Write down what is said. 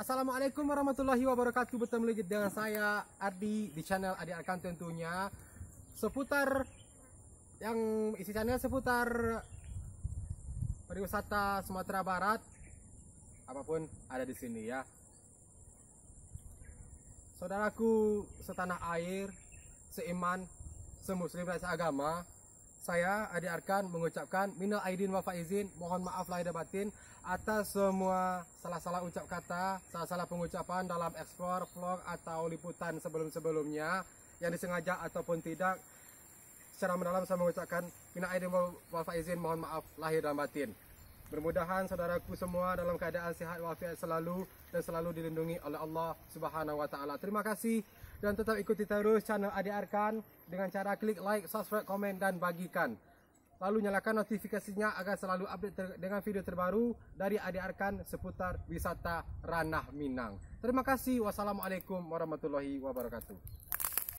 Assalamualaikum warahmatullahi wabarakatuh. Bertemu lagi dengan saya Ardi di channel Adik Arkan, tentunya seputar yang isi channel seputar pariwisata Sumatera Barat, apapun ada di sini ya. Saudaraku setanah air, seiman, semuslim dan seagama, saya Adik Arkan mengucapkan minal aidin wa faizin, mohon maaf lahir dan batin atas semua salah-salah ucap kata, salah-salah pengucapan dalam explore, vlog atau liputan sebelum-sebelumnya yang disengaja ataupun tidak. Secara mendalam saya mengucapkan minal aidin wa faizin, mohon maaf lahir dan batin. Bermudahan saudaraku semua dalam keadaan sehat walafiat selalu dan selalu dilindungi oleh Allah Subhanahu wa taala. Terima kasih dan tetap ikuti terus channel Adik Arkan dengan cara klik like, subscribe, komen dan bagikan. Lalu nyalakan notifikasinya agar selalu update dengan video terbaru dari Adik Arkan seputar wisata Ranah Minang. Terima kasih. Wassalamualaikum warahmatullahi wabarakatuh.